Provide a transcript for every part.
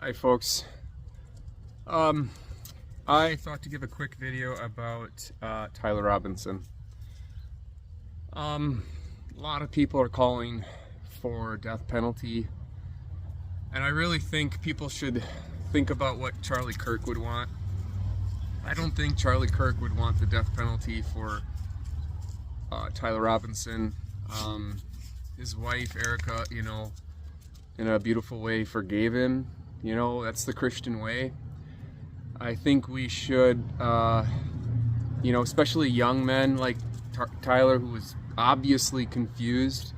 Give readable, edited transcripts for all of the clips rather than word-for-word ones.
Hi folks. I thought to give a quick video about Tyler Robinson. A lot of people are calling for death penalty, and I really think people should think about what Charlie Kirk would want. I don't think Charlie Kirk would want the death penalty for Tyler Robinson. His wife Erika, in a beautiful way forgave him. That's the Christian way. I think we should, especially young men like Tyler, who was obviously confused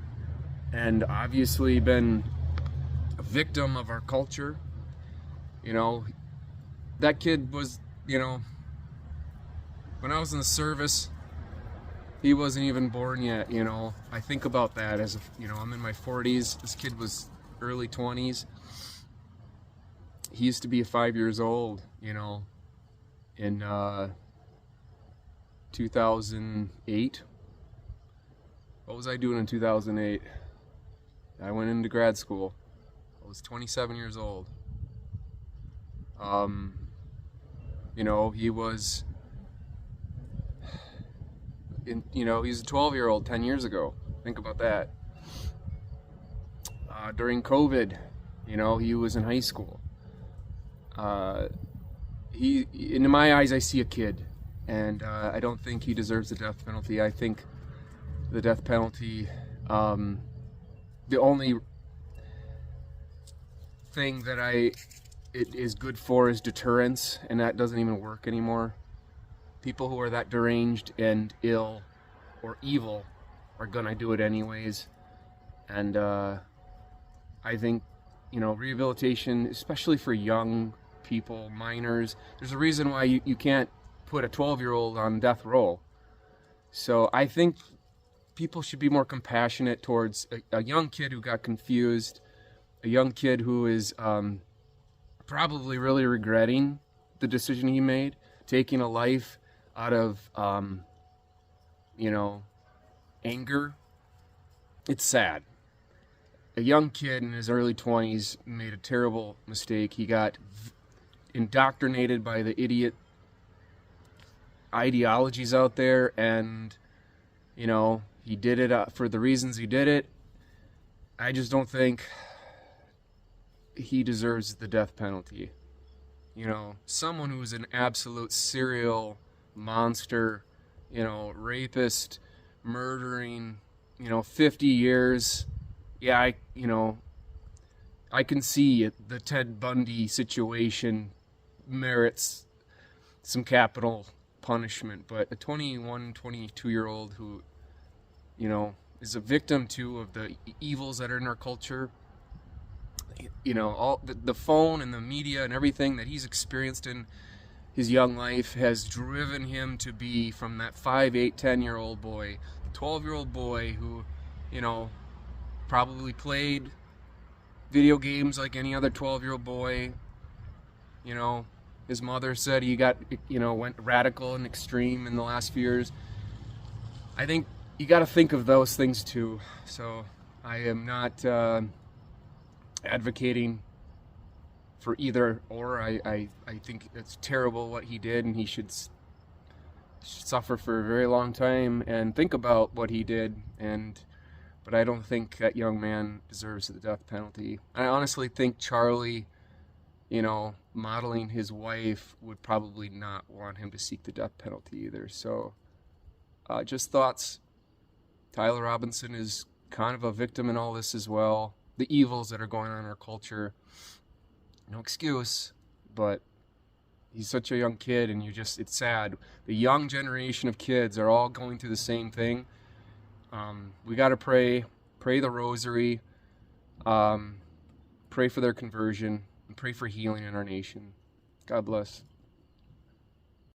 and obviously been a victim of our culture. That kid was, when I was in the service, he wasn't even born yet. I think about that as I'm in my 40s. This kid was early 20s. He used to be 5 years old, in 2008. What was I doing in 2008? I went into grad school. I was 27 years old. He was, he's a 12-year-old 10 years ago. Think about that. During COVID, he was in high school. In my eyes, I see a kid, and I don't think he deserves the death penalty. I think the death penalty, the only thing that it is good for is deterrence, and that doesn't even work anymore. People who are that deranged and ill or evil are gonna do it anyways, and I think rehabilitation, especially for young people, minors, there's a reason why you can't put a 12-year-old on death row. So I think people should be more compassionate towards a young kid who got confused, a young kid who is probably really regretting the decision he made, taking a life out of anger. It's sad. A young kid in his early 20s made a terrible mistake. He got indoctrinated by the idiot ideologies out there, and he did it for the reasons he did it. I just don't think he deserves the death penalty. Someone who's an absolute serial monster, rapist, murdering, 50 years. Yeah, I can see the Ted Bundy situation merits some capital punishment, but a 21, 22-year-old who, is a victim too of the evils that are in our culture, all the phone and the media and everything that he's experienced in his young life has driven him to be from that 5, 8, 10-year-old boy, the 12-year-old boy who, probably played video games like any other 12-year-old boy. His mother said he got, went radical and extreme in the last few years. I think you got to think of those things too. So I am not advocating for either or. I think it's terrible what he did, and he should suffer for a very long time and think about what he did. But I don't think that young man deserves the death penalty. I honestly think Charlie, modeling his wife, would probably not want him to seek the death penalty either. So, just thoughts. Tyler Robinson is kind of a victim in all this as well. The evils that are going on in our culture. No excuse, but he's such a young kid, and it's sad. The young generation of kids are all going through the same thing. We got to pray the rosary, pray for their conversion, and pray for healing in our nation. God bless.